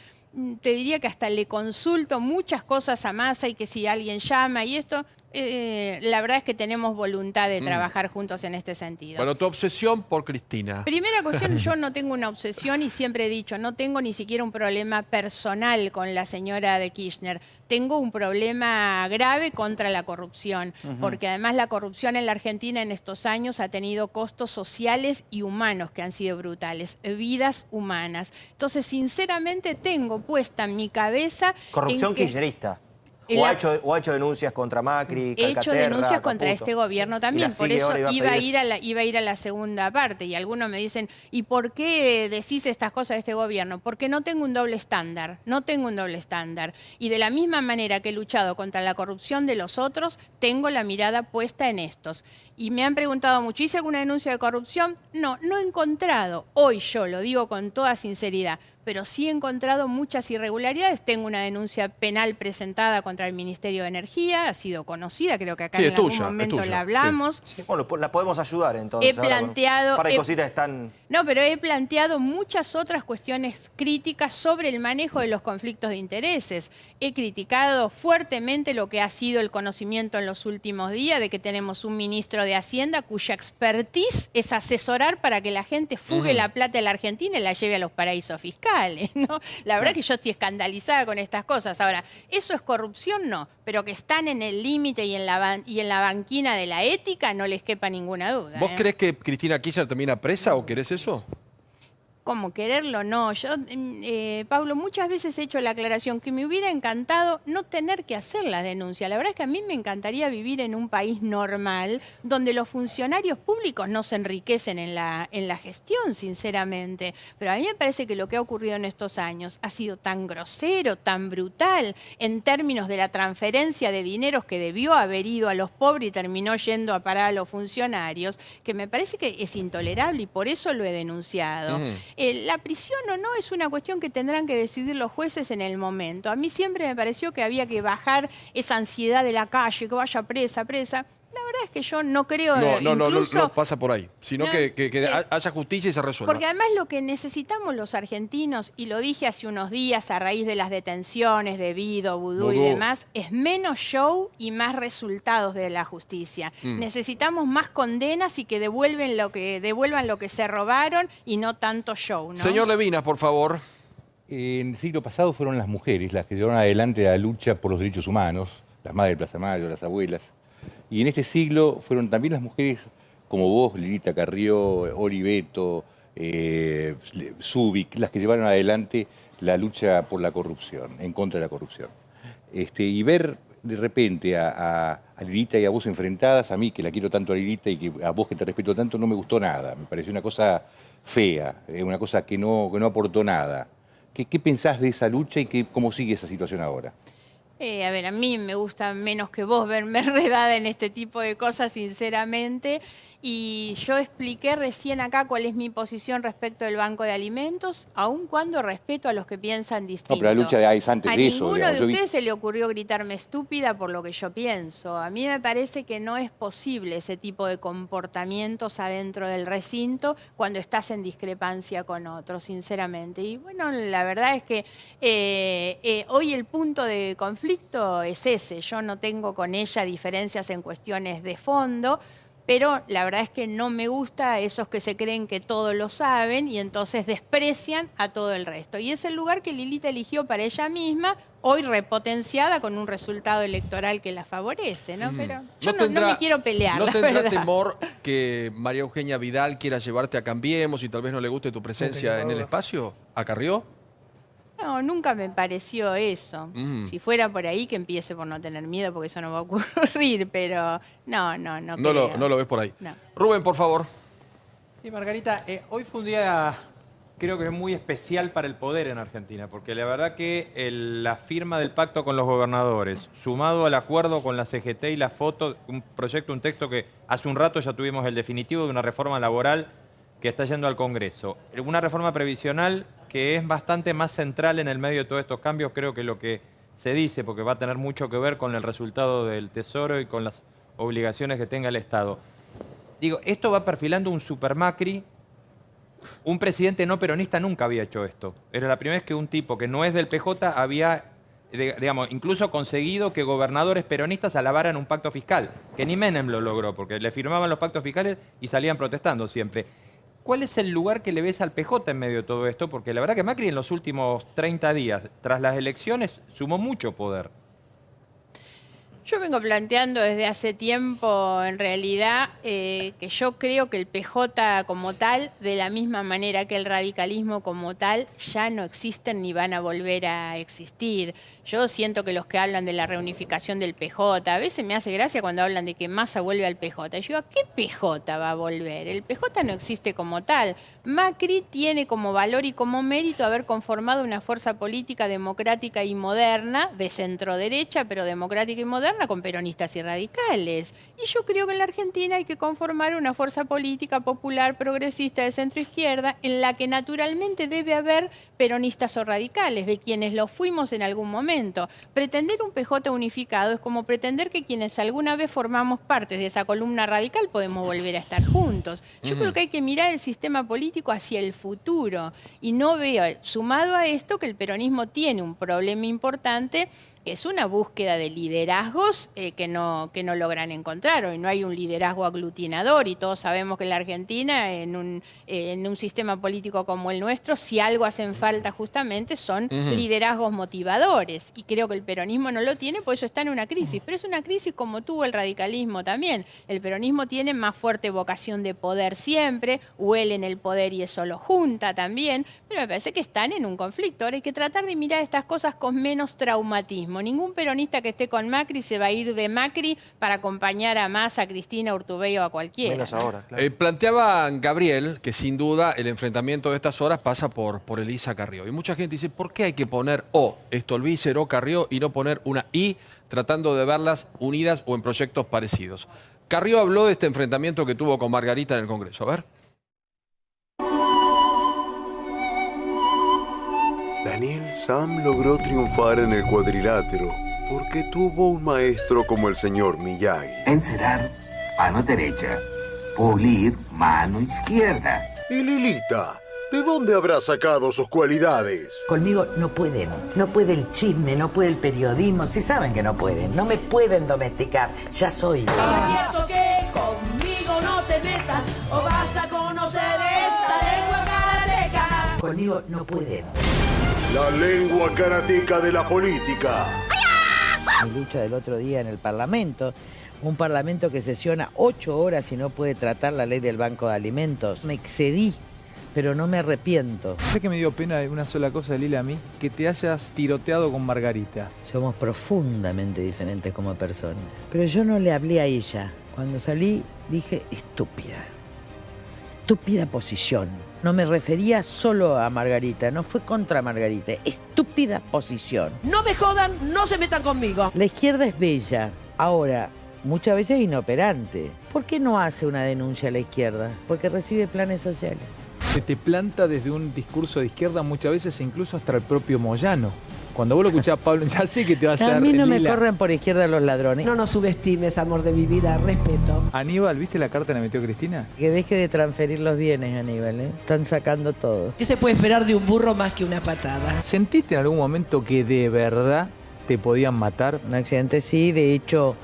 Te diría que hasta le consulto muchas cosas a Massa y que si alguien llama y esto, la verdad es que tenemos voluntad de trabajar juntos en este sentido. Bueno, tu obsesión por Cristina. Primera cuestión, yo no tengo una obsesión y siempre he dicho, no tengo ni siquiera un problema personal con la señora de Kirchner. Tengo un problema grave contra la corrupción, porque además la corrupción en la Argentina en estos años ha tenido costos sociales y humanos que han sido brutales, vidas humanas. Entonces, sinceramente, tengo puesta en mi cabeza... Corrupción kirchnerista. O ha hecho denuncias contra Macri, Calcaterra, He hecho denuncias contra Caputo. este gobierno también, por eso iba a ir a la segunda. segunda parte. Y algunos me dicen, ¿y por qué decís estas cosas de este gobierno? Porque no tengo un doble estándar, no tengo un doble estándar. Y de la misma manera que he luchado contra la corrupción de los otros, tengo la mirada puesta en estos. Y me han preguntado mucho, ¿hice alguna denuncia de corrupción? No, no he encontrado, hoy yo lo digo con toda sinceridad, pero sí he encontrado muchas irregularidades. Tengo una denuncia penal presentada contra el Ministerio de Energía, ha sido conocida, creo que acá en algún momento la hablamos. Sí. Bueno, la podemos ayudar entonces. He planteado... Un par de cositas están... No, pero he planteado muchas otras cuestiones críticas sobre el manejo de los conflictos de intereses. He criticado fuertemente lo que ha sido el conocimiento en los últimos días de que tenemos un ministro de Hacienda cuya expertise es asesorar para que la gente fugue la plata de la Argentina y la lleve a los paraísos fiscales, ¿no? La verdad que yo estoy escandalizada con estas cosas. Ahora, ¿eso es corrupción? No, pero que están en el límite y en la banquina de la ética no les quepa ninguna duda. ¿Vos crees que Cristina Kirchner termina presa o querés eso? ¿Cómo quererlo? No. Yo, Pablo, muchas veces he hecho la aclaración que me hubiera encantado no tener que hacer la denuncia. La verdad es que a mí me encantaría vivir en un país normal donde los funcionarios públicos no se enriquecen en la gestión, sinceramente. Pero a mí me parece que lo que ha ocurrido en estos años ha sido tan grosero, tan brutal, en términos de la transferencia de dineros que debió haber ido a los pobres y terminó yendo a parar a los funcionarios, que me parece que es intolerable y por eso lo he denunciado. La prisión o no es una cuestión que tendrán que decidir los jueces en el momento. A mí siempre me pareció que había que bajar esa ansiedad de la calle, que vaya presa, presa. La verdad es que yo no creo... No pasa por ahí, sino que haya justicia y se resuelva. Porque además lo que necesitamos los argentinos, y lo dije hace unos días a raíz de las detenciones de Vido, Vudú y demás, es menos show y más resultados de la justicia. Necesitamos más condenas y que devuelvan lo que se robaron y no tanto show, ¿no? Señor Levinas, por favor. En el siglo pasado fueron las mujeres las que llevaron adelante la lucha por los derechos humanos, las madres de Plaza Mayo, las abuelas. Y en este siglo fueron también las mujeres como vos, Lilita Carrió, Oliveto, Zubik, las que llevaron adelante la lucha por la corrupción, en contra de la corrupción. Y ver de repente a Lilita y a vos enfrentadas, a mí que la quiero tanto a Lilita y que a vos que te respeto tanto, no me gustó nada. Me pareció una cosa fea, una cosa que no aportó nada. ¿Qué pensás de esa lucha y cómo sigue esa situación ahora? A ver, a mí me gusta menos que vos verme enredada en este tipo de cosas, sinceramente. Y yo expliqué recién acá cuál es mi posición respecto del Banco de Alimentos, aun cuando respeto a los que piensan distinto. No, pero la lucha es antes de eso. A ninguno de ustedes se le ocurrió gritarme estúpida por lo que yo pienso. A mí me parece que no es posible ese tipo de comportamientos adentro del recinto cuando estás en discrepancia con otros, sinceramente. Y bueno, la verdad es que hoy el punto de conflicto es ese. Yo no tengo con ella diferencias en cuestiones de fondo, pero la verdad es que no me gusta a esos que se creen que todo lo saben y entonces desprecian a todo el resto. Y es el lugar que Lilita eligió para ella misma, hoy repotenciada con un resultado electoral que la favorece, ¿no? Pero yo no me quiero pelear, ¿No la tendrá verdad. temor que María Eugenia Vidal quiera llevarte a Cambiemos y tal vez no le guste tu presencia en el espacio? ¿A Carrió? No, nunca me pareció eso. Si fuera por ahí, que empiece por no tener miedo, porque eso no va a ocurrir, pero no creo. No lo ves por ahí. No. Rubén, por favor. Sí, Margarita, hoy fue un día creo que es muy especial para el poder en Argentina, porque la verdad que la firma del pacto con los gobernadores, sumado al acuerdo con la CGT y la foto, un texto que hace un rato ya tuvimos el definitivo de una reforma laboral que está yendo al Congreso. Una reforma previsional que es bastante más central en el medio de todos estos cambios, creo que lo que se dice, porque va a tener mucho que ver con el resultado del Tesoro y con las obligaciones que tenga el Estado. Digo, esto va perfilando un super Macri. Un presidente no peronista nunca había hecho esto. Era la primera vez que un tipo que no es del PJ había, digamos, incluso conseguido que gobernadores peronistas alabaran un pacto fiscal, que ni Menem lo logró, porque le firmaban los pactos fiscales y salían protestando siempre. ¿Cuál es el lugar que le ves al PJ en medio de todo esto? Porque la verdad que Macri en los últimos 30 días, tras las elecciones, sumó mucho poder. Yo vengo planteando desde hace tiempo, en realidad, que yo creo que el PJ como tal, de la misma manera que el radicalismo como tal, ya no existen ni van a volver a existir. Yo siento que los que hablan de la reunificación del PJ, a veces me hace gracia cuando hablan de que Massa vuelve al PJ. Yo digo, ¿a qué PJ va a volver? El PJ no existe como tal. Macri tiene como valor y como mérito haber conformado una fuerza política democrática y moderna, de centro derecha, pero democrática y moderna, con peronistas y radicales. Y yo creo que en la Argentina hay que conformar una fuerza política popular, progresista, de centro izquierda, en la que naturalmente debe haber peronistas o radicales, de quienes lo fuimos en algún momento. Pretender un PJ unificado es como pretender que quienes alguna vez formamos parte de esa columna radical podemos volver a estar juntos. Yo creo que hay que mirar el sistema político hacia el futuro y no veo, sumado a esto, que el peronismo tiene un problema importante, que es una búsqueda de liderazgos que no logran encontrar. Hoy no hay un liderazgo aglutinador y todos sabemos que en la Argentina, en un sistema político como el nuestro, si algo hacen falta justamente son liderazgos motivadores. Y creo que el peronismo no lo tiene, por eso está en una crisis. Pero es una crisis como tuvo el radicalismo también. El peronismo tiene más fuerte vocación de poder siempre, huele en el poder y eso lo junta también, pero me parece que están en un conflicto. Ahora hay que tratar de mirar estas cosas con menos traumatismo. Ningún peronista que esté con Macri se va a ir de Macri para acompañar a Massa, a Cristina, a Urtubey o a cualquiera. Menos ahora, claro. Planteaba Gabriel que sin duda el enfrentamiento de estas horas pasa por Elisa Carrió. Y mucha gente dice, ¿por qué hay que poner O, Stolbizer o Carrió, y no poner una I, tratando de verlas unidas o en proyectos parecidos? Carrió habló de este enfrentamiento que tuvo con Margarita en el Congreso. A ver. Daniel Sam logró triunfar en el cuadrilátero porque tuvo un maestro como el señor Miyagi. Encerar, mano derecha. Pulir, mano izquierda. Y Lilita, ¿de dónde habrá sacado sus cualidades? Conmigo no pueden. No puede el chisme, no puede el periodismo. Si saben que no pueden. No me pueden domesticar. Ya soy. Te advierto que conmigo no te metas o vas a conocer esta lengua karateca. Conmigo no pueden. La lengua karateca de la política. Mi lucha del otro día en el Parlamento, un Parlamento que sesiona 8 horas y no puede tratar la ley del Banco de Alimentos. Me excedí, pero no me arrepiento. ¿Sabes que me dio pena una sola cosa, Lila, a mí? Que te hayas tiroteado con Margarita. Somos profundamente diferentes como personas. Pero yo no le hablé a ella. Cuando salí dije, estúpida. Estúpida posición. No me refería solo a Margarita, no fue contra Margarita. Estúpida posición. No me jodan, no se metan conmigo. La izquierda es bella. Ahora, muchas veces inoperante. ¿Por qué no hace una denuncia a la izquierda? Porque recibe planes sociales. Se te planta desde un discurso de izquierda muchas veces, incluso hasta el propio Moyano. Cuando vos lo escuchás, Pablo, ya sé que te va a hacer... A mí no me Lila. corren por izquierda los ladrones. No nos subestimes, amor de mi vida, respeto. Aníbal, ¿viste la carta que le metió Cristina? Que deje de transferir los bienes, Aníbal, ¿eh? Están sacando todo. ¿Qué se puede esperar de un burro más que una patada? ¿Sentiste en algún momento que de verdad te podían matar? Un accidente sí, de hecho...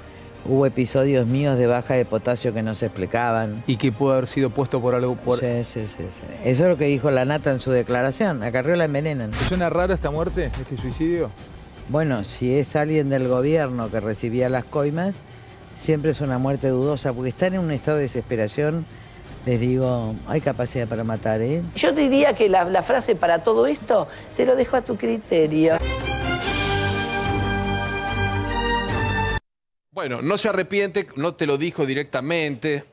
Hubo episodios míos de baja de potasio que no se explicaban. ¿Y que pudo haber sido puesto por algo? Sí. Eso es lo que dijo la Nata en su declaración. A Carrió la envenenan. ¿Te suena raro esta muerte, este suicidio? Bueno, si es alguien del gobierno que recibía las coimas, siempre es una muerte dudosa, porque están en un estado de desesperación. Les digo, hay capacidad para matar, ¿eh? Yo diría que la frase para todo esto te lo dejo a tu criterio. Bueno, no se arrepiente, no te lo dijo directamente,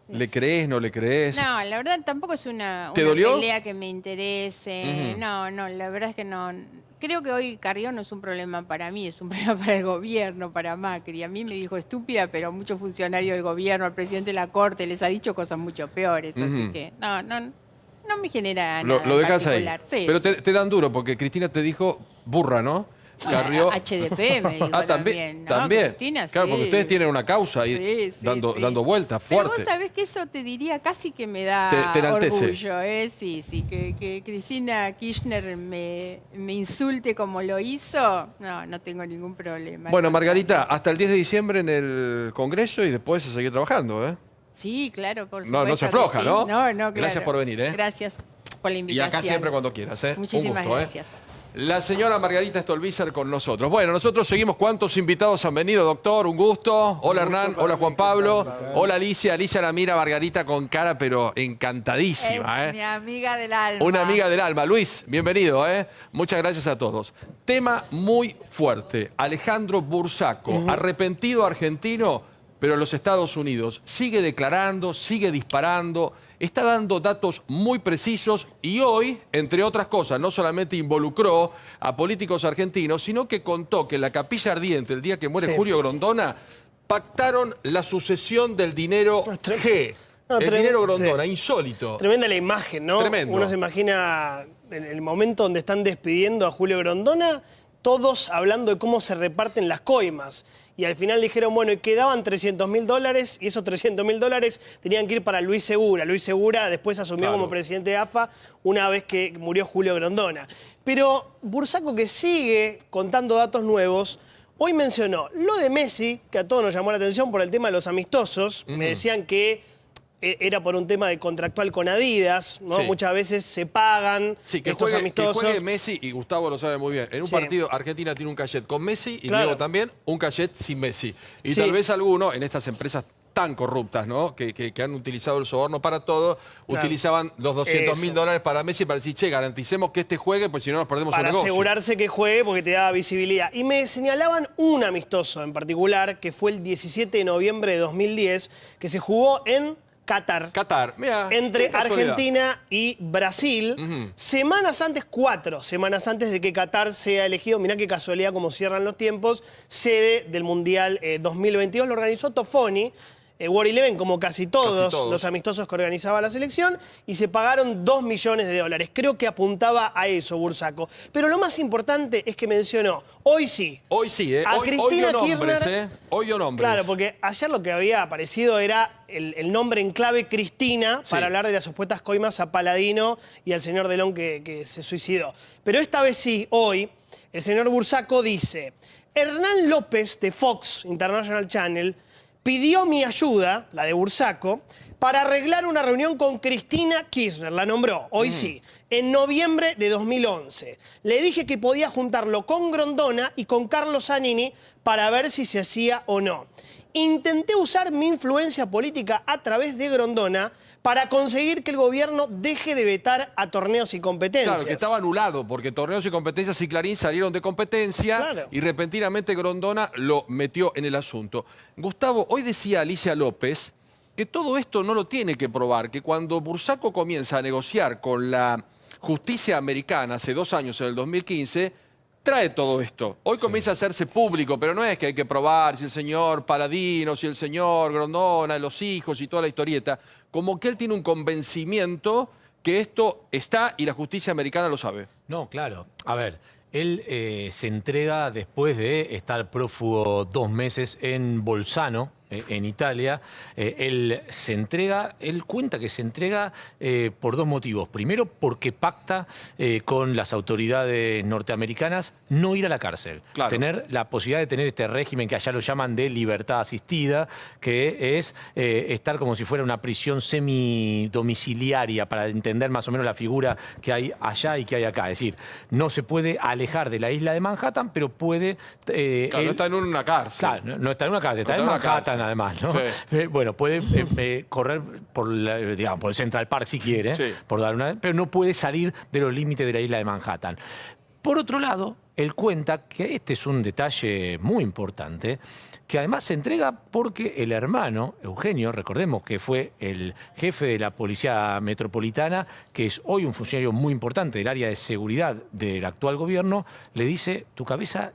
¿Le crees, no le crees? No, la verdad tampoco es una dolió? pelea que me interese. No, la verdad es que no. Creo que hoy Carrión no es un problema para mí, es un problema para el gobierno, para Macri. A mí me dijo estúpida, pero muchos funcionarios del gobierno, al presidente de la Corte, les ha dicho cosas mucho peores. Así que no me genera nada Lo dejas ahí. Sí, Pero sí. te dan duro, porque Cristina te dijo burra, ¿no? Carrió. HDP me dijo también, ¿no? También. Cristina, Claro, sí. porque ustedes tienen una causa ahí dando vueltas Pero fuerte. vos sabés que eso te diría casi que me da Te enaltece. orgullo, ¿eh? Sí, que Cristina Kirchner me insulte como lo hizo, no tengo ningún problema. Bueno, Margarita, hasta el 10 de diciembre en el Congreso y después se sigue trabajando, ¿eh? Sí, claro, por supuesto. No se afloja, que sí. ¿no? No, claro. Gracias por venir, ¿eh? Gracias por la Y invitación. acá siempre cuando quieras, ¿eh? Muchísimas Un gusto, gracias. La señora Margarita Stolbizer con nosotros. Bueno, nosotros seguimos. ¿Cuántos invitados han venido, doctor? Un gusto. Hola, Hernán. Hola, Juan Pablo. Hola, Alicia. Alicia la mira a Margarita con cara, pero encantadísima, Es mi amiga del alma. Una amiga del alma. Luis, bienvenido, ¿eh? Muchas gracias a todos. Tema muy fuerte. Alejandro Bursaco, arrepentido argentino, pero en los Estados Unidos. Sigue declarando, sigue disparando, está dando datos muy precisos y hoy, entre otras cosas, no solamente involucró a políticos argentinos, sino que contó que en la Capilla Ardiente, el día que muere Julio Grondona, pactaron la sucesión del dinero G. El dinero Grondona, insólito. Tremenda la imagen, ¿no? Tremendo. Uno se imagina en el momento donde están despidiendo a Julio Grondona, todos hablando de cómo se reparten las coimas. Y al final dijeron, bueno, y quedaban $300.000 y esos $300.000 tenían que ir para Luis Segura. Luis Segura después asumió como presidente de AFA una vez que murió Julio Grondona. Pero Bursaco, que sigue contando datos nuevos, hoy mencionó lo de Messi, que a todos nos llamó la atención por el tema de los amistosos. Me decían que era por un tema de contractual con Adidas, ¿no? Sí. Muchas veces se pagan Sí, que estos amistosos. juegue Messi, y Gustavo lo sabe muy bien. En un partido, Argentina tiene un cachet con Messi y Claro. luego también un cachet sin Messi. Y Sí. tal vez alguno, en estas empresas tan corruptas, ¿no? Que han utilizado el soborno para todo, utilizaban los $200.000 para Messi para decir, che, garanticemos que este juegue, pues si no nos perdemos un Para negocio. asegurarse que juegue porque te da visibilidad. Y me señalaban un amistoso en particular, que fue el 17 de noviembre de 2010, que se jugó en Qatar. Mirá, Entre qué casualidad. Argentina y Brasil, semanas antes, 4 semanas antes de que Qatar sea elegido, mirá qué casualidad como cierran los tiempos, sede del Mundial 2022, lo organizó Tofoni, War 11, como casi todos los amistosos que organizaba la selección, y se pagaron $2 millones. Creo que apuntaba a eso Bursaco. Pero lo más importante es que mencionó, hoy sí. Hoy sí, ¿eh? A Cristina hoy dio nombres, Kirchner, ¿eh? Hoy dio nombres. Claro, porque ayer lo que había aparecido era el nombre en clave Cristina para hablar de las supuestas coimas a Paladino y al señor Delón que se suicidó. Pero esta vez sí, hoy, el señor Bursaco dice, Hernán López de Fox International Channel pidió mi ayuda, la de Bursaco, para arreglar una reunión con Cristina Kirchner, la nombró, hoy sí, en noviembre de 2011. Le dije que podía juntarlo con Grondona y con Carlos Zanini para ver si se hacía o no. Intenté usar mi influencia política a través de Grondona para conseguir que el gobierno deje de vetar a Torneos y Competencias. Claro, que estaba anulado, porque Torneos y Competencias y Clarín salieron de competencia y repentinamente Grondona lo metió en el asunto. Gustavo, hoy decía Alicia López que todo esto no lo tiene que probar, que cuando Bursaco comienza a negociar con la justicia americana hace 2 años, en el 2015, trae todo esto. Hoy comienza a hacerse público, pero no es que hay que probar si el señor Paladino, si el señor Grondona, los hijos y toda la historieta. Como que él tiene un convencimiento que esto está y la justicia americana lo sabe. No, claro. A ver, él se entrega después de estar prófugo 2 meses en Bolzano, en Italia. Él cuenta que se entrega por 2 motivos. Primero, porque pacta con las autoridades norteamericanas no ir a la cárcel. Claro. Tener la posibilidad de tener este régimen que allá lo llaman de libertad asistida, que es estar como si fuera una prisión semidomiciliaria, para entender más o menos la figura que hay allá y que hay acá. Es decir, no se puede alejar de la isla de Manhattan, pero puede... Claro, no está en una cárcel. Claro, no está en una cárcel, está en Manhattan además, ¿no? Sí. Bueno, puede correr por el Central Park si quiere, por dar una, pero no puede salir de los límites de la isla de Manhattan. Por otro lado, él cuenta que este es un detalle muy importante, que además se entrega porque el hermano, Eugenio, recordemos que fue el jefe de la Policía Metropolitana, que es hoy un funcionario muy importante del área de seguridad del actual gobierno, le dice, a tu cabeza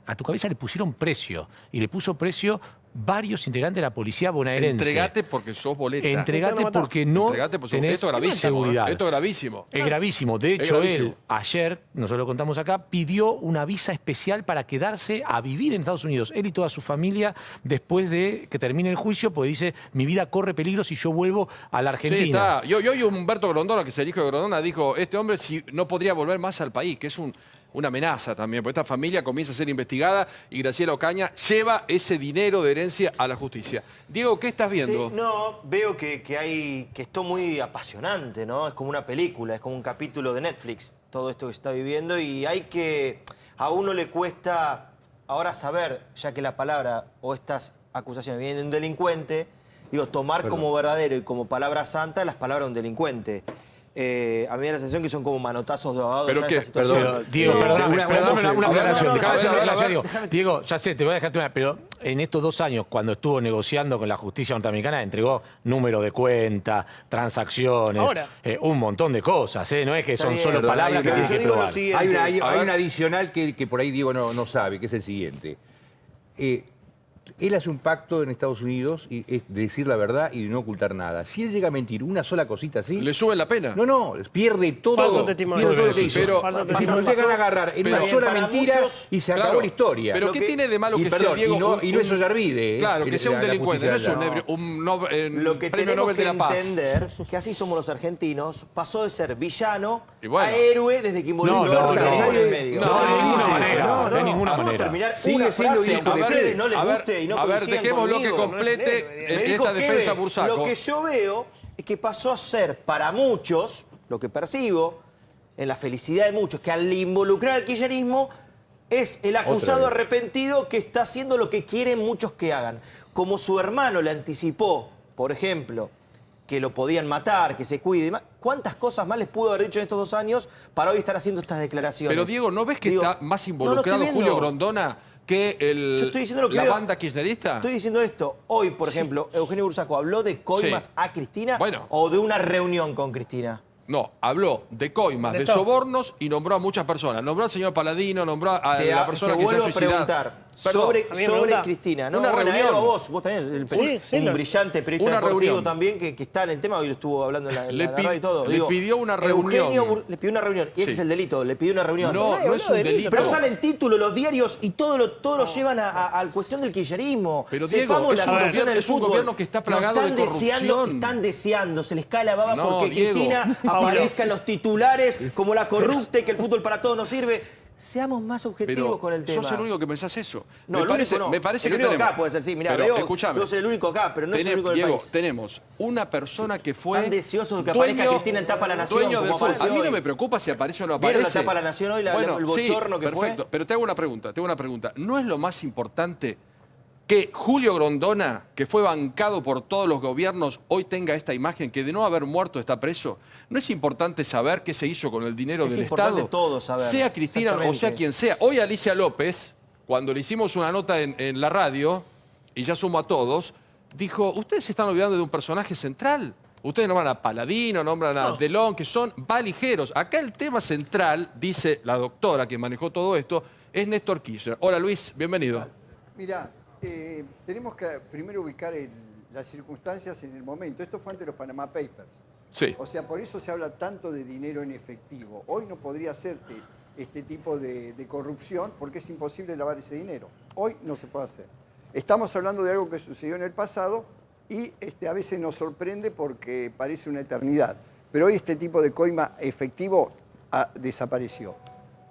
le pusieron precio, y le puso precio varios integrantes de la policía bonaerense. Entregate porque sos boleta. Entregate porque no tenés esto es gravísimo, seguridad. Esto es gravísimo. Es gravísimo. De hecho, gravísimo. él ayer, nosotros lo contamos acá, pidió una visa especial para quedarse a vivir en Estados Unidos. Él y toda su familia, después de que termine el juicio, pues dice, mi vida corre peligro si yo vuelvo a la Argentina. Sí, está. Y hoy Humberto Grondona, que es el hijo de Grondona, dijo, este hombre no podría volver más al país, que es una amenaza también, porque esta familia comienza a ser investigada y Graciela Ocaña lleva ese dinero de herencia a la justicia. Diego, ¿qué estás viendo? Sí, no, veo que esto muy apasionante, ¿no? Es como una película, es como un capítulo de Netflix, todo esto que se está viviendo, y a uno le cuesta ahora saber, ya que la palabra o estas acusaciones vienen de un delincuente, tomar como verdadero y como palabra santa las palabras de un delincuente. A mí me da la sensación que son como manotazos de abogados. ¿Pero qué? Perdón, Diego, una aclaración. Diego, ya sé, te voy a dejar una, pero en estos 2 años, cuando estuvo negociando con la justicia norteamericana, entregó número de cuenta, transacciones, un montón de cosas, ¿eh? No es que son solo palabras que tiene que probar. Hay un adicional que por ahí Diego no sabe, que es el siguiente. Él hace un pacto en Estados Unidos y es de decir la verdad y de no ocultar nada. Si él llega a mentir una sola cosita así... ¿Le suben la pena? No, pierde todo. Falso testimonio. Pierde todo lo que hizo. Pero si nos llegan a agarrar en una sola mentira y se acabó la historia. Pero ¿qué tiene de malo que sea Diego? Y no es Ollarvide. Claro, que sea un delincuente, no es lo que premio Nobel de la Paz. Entender que así somos los argentinos, pasó de ser villano a héroe desde que involucró al kirchnerismo en el medio. No, de ninguna manera. Terminar una frase que a ustedes no les guste y no coincidan lo que complete en esta defensa Bursaco. Lo que yo veo es que pasó a ser para muchos, lo que percibo, en la felicidad de muchos, que al involucrar al kirchnerismo es el acusado arrepentido que está haciendo lo que quieren muchos que hagan. Como su hermano le anticipó, por ejemplo, que lo podían matar, que se cuide. ¿Cuántas cosas más les pudo haber dicho en estos 2 años para hoy estar haciendo estas declaraciones? Pero Diego, ¿no ves que está más involucrado Julio Grondona que la banda kirchnerista? Estoy diciendo esto. Hoy, por ejemplo, Eugenio Bursaco habló de coimas a Cristina o de una reunión con Cristina. No, habló de coimas, de sobornos y nombró a muchas personas. Nombró al señor Paladino, nombró a la persona que se ha suicidado. Te vuelvo a preguntar sobre Cristina. No, una reunión. Vos también, un brillante periodista deportivo también que está en el tema, hoy lo estuvo hablando en la radio y todo. Le pidió una reunión. Eugenio le pidió una reunión. Y ese es el delito, le pidió una reunión. No es un delito. Pero salen títulos, los diarios y todo lo llevan a la cuestión del kirchnerismo. Pero Diego, es un gobierno que está plagado de corrupción. Están deseando, se les cae la baba porque Cristina aparezca en los titulares como la corrupta y que el fútbol para todos no sirve. Seamos más objetivos con el tema. Sos el único que pensás eso. No, me parece el que único acá puede ser, sí. Mirá, veo, yo soy el único acá, pero no es el único del Diego, país. tenemos una persona que fue tan deseoso de que aparezca Cristina en Tapa la Nación. A mí no me preocupa si aparece o no aparece. ¿Vieron la Tapa la Nación hoy, el bochorno que fue? Perfecto, pero te hago una pregunta. ¿No es lo más importante que Julio Grondona, que fue bancado por todos los gobiernos, hoy tenga esta imagen, que de no haber muerto está preso? ¿No es importante saber qué se hizo con el dinero del Estado? Es importante todo saber. Sea Cristina o sea quien sea. Hoy Alicia López, cuando le hicimos una nota en la radio, y ya sumo a todos, dijo, ustedes se están olvidando de un personaje central. Ustedes nombran a Paladino, nombran a Delón, que son valijeros. Acá el tema central, dice la doctora que manejó todo esto, es Néstor Kirchner. Hola Luis, bienvenido. Mirá, tenemos que primero ubicar las circunstancias en el momento. Esto fue ante los Panama Papers. Sí. O sea, por eso se habla tanto de dinero en efectivo. Hoy no podría hacerse este tipo de corrupción porque es imposible lavar ese dinero. Hoy no se puede hacer. Estamos hablando de algo que sucedió en el pasado y a veces nos sorprende porque parece una eternidad. Pero hoy este tipo de coima efectivo desapareció.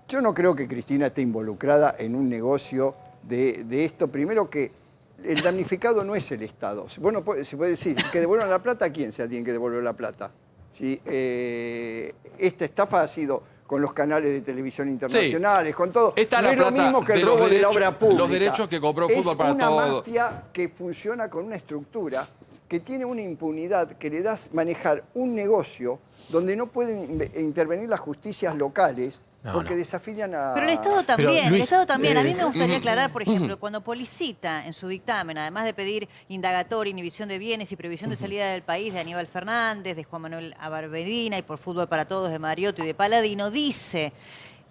Yo no creo que Cristina esté involucrada en un negocio de esto. Primero que el damnificado no es el Estado. Bueno, se puede decir que devuelvan la plata, ¿a quién se tiene que devolver la plata? ¿Sí? Esta estafa ha sido con los canales de televisión internacionales, con todo. No es lo mismo que el robo de la obra pública. Los derechos que compró Fútbol para Todos. Es una mafia que funciona con una estructura que tiene una impunidad que le da manejar un negocio donde no pueden intervenir las justicias locales porque desafilian a... Pero el Estado también, Luis, el Estado también. A mí me gustaría aclarar, por ejemplo, cuando Policita, en su dictamen, además de pedir indagatoria, inhibición de bienes y previsión de salida del país de Aníbal Fernández, de Juan Manuel Abarberina y por Fútbol para Todos de Mariotto y de Paladino, dice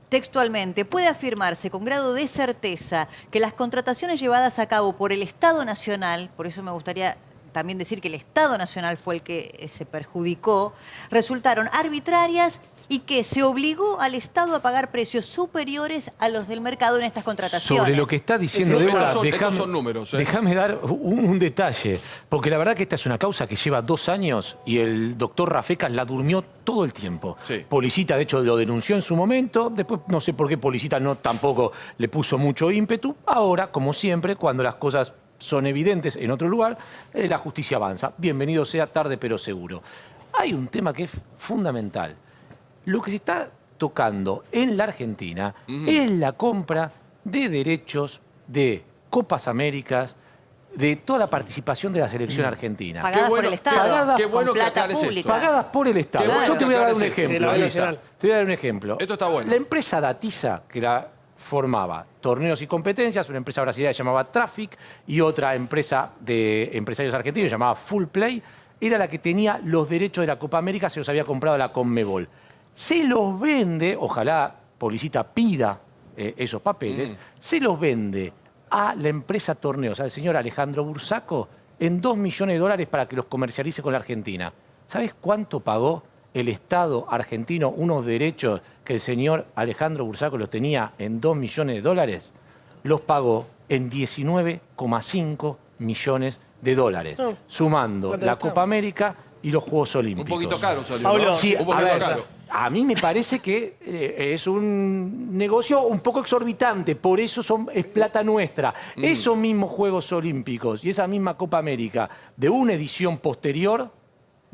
textualmente, puede afirmarse con grado de certeza que las contrataciones llevadas a cabo por el Estado Nacional, por eso me gustaría también decir que el Estado Nacional fue el que se perjudicó, resultaron arbitrarias y que se obligó al Estado a pagar precios superiores a los del mercado en estas contrataciones. Sobre lo que está diciendo Débora, estos son números. Déjame dar un detalle, porque la verdad que esta es una causa que lleva 2 años y el doctor Rafecas la durmió todo el tiempo. Sí. Policita, de hecho, lo denunció en su momento, después no sé por qué Policita tampoco le puso mucho ímpetu. Ahora, como siempre, cuando las cosas son evidentes en otro lugar, la justicia avanza. Bienvenido sea, tarde pero seguro. Hay un tema que es fundamental. Lo que se está tocando en la Argentina es la compra de derechos de Copas Américas, de toda la participación de la selección argentina. Pagadas por el Estado, qué bueno con que plata aclares esto. pública. Pagadas por el Estado. Qué bueno Yo te voy a dar un aclares esto. ejemplo. Ahí Lisa. está. Te voy a dar un ejemplo. Esto está bueno. La empresa Datiza, que la formaba Torneos y Competencias, una empresa brasileña llamaba Traffic y otra empresa de empresarios argentinos llamaba Full Play, era la que tenía los derechos de la Copa América, se los había comprado la Conmebol. Se los vende, ojalá Policita pida esos papeles, se los vende a la empresa Torneos, al señor Alejandro Bursaco, en $2 millones para que los comercialice con la Argentina. ¿Sabes cuánto pagó el Estado argentino unos derechos que el señor Alejandro Bursaco los tenía en $2 millones? Los pagó en 19,5 millones de dólares, sumando la Copa América y los Juegos Olímpicos. Un poquito caro salió, Pablo, ¿no? Sí, un poquito caro. a mí me parece que es un negocio un poco exorbitante, por eso es plata nuestra. Esos mismos Juegos Olímpicos y esa misma Copa América de una edición posterior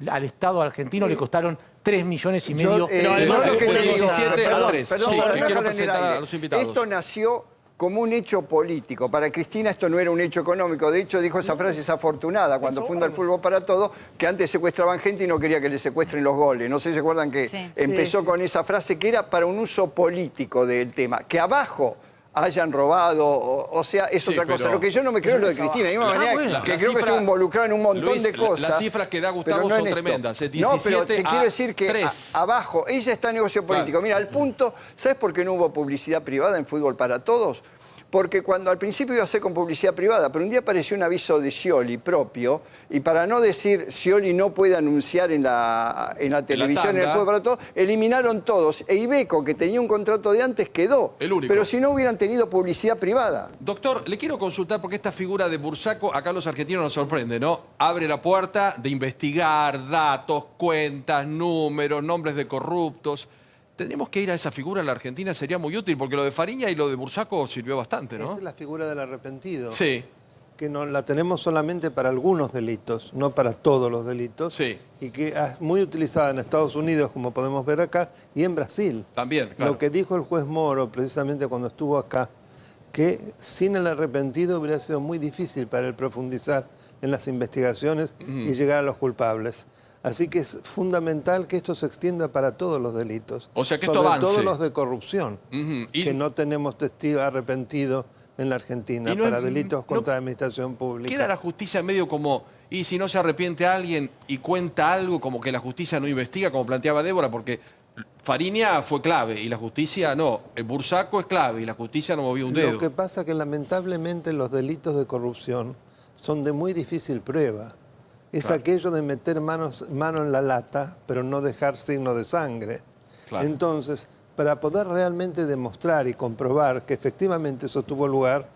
al Estado argentino le costaron 3,5 millones de yo dólares. lo que te digo, 17 a 3. perdón, Sí, para que no quiero dejarlo en el presentar a aire. los invitados. Esto nació como un hecho político. Para Cristina esto no era un hecho económico. De hecho, dijo esa frase desafortunada cuando funda el Fútbol para Todos, que antes secuestraban gente y no quería que le secuestren los goles. No sé si se acuerdan que empezó con esa frase que era para un uso político del tema. Que abajo hayan robado, o sea, es otra cosa. Lo que yo no me creo es lo de Cristina. De la misma manera que creo que estuvo involucrado en un montón de cosas. Las cifras que da Gustavo son tremendas. 17 no, pero te quiero decir que 3. abajo, ella está en negocio político. Mira, al punto, ¿sabes por qué no hubo publicidad privada en Fútbol para Todos? Porque cuando al principio iba a ser con publicidad privada, pero un día apareció un aviso de Scioli propio, y para no decir Scioli no puede anunciar en la televisión, en el Fútbol para Todos, eliminaron todos. E Iveco, que tenía un contrato de antes, quedó. El único. Pero si no hubieran tenido publicidad privada. Doctor, le quiero consultar porque esta figura de Bursaco acá a los argentinos nos sorprende, ¿no? Abre la puerta de investigar datos, cuentas, números, nombres de corruptos. Tendríamos que ir a esa figura en la Argentina, sería muy útil, porque lo de Fariña y lo de Bursaco sirvió bastante, ¿no? Esa es la figura del arrepentido. Sí. Que no la tenemos solamente para algunos delitos, no para todos los delitos. Sí. Y que es muy utilizada en Estados Unidos, como podemos ver acá, y en Brasil. También, claro. Lo que dijo el juez Moro, precisamente cuando estuvo acá, que sin el arrepentido hubiera sido muy difícil para él profundizar en las investigaciones y llegar a los culpables. Así que es fundamental que esto se extienda para todos los delitos. O sea, que esto sobre avance. todo los de corrupción, que no tenemos testigo arrepentido en la Argentina Y no para es- delitos no- contra la administración pública. Queda la justicia medio como, y si no se arrepiente alguien y cuenta algo, como que la justicia no investiga, como planteaba Débora, porque Fariña fue clave y la justicia no. El Bursaco es clave y la justicia no movió un dedo. Lo que pasa es que lamentablemente los delitos de corrupción son de muy difícil prueba. Es aquello de meter mano en la lata, pero no dejar signo de sangre. Entonces, para poder realmente demostrar y comprobar que efectivamente eso tuvo lugar,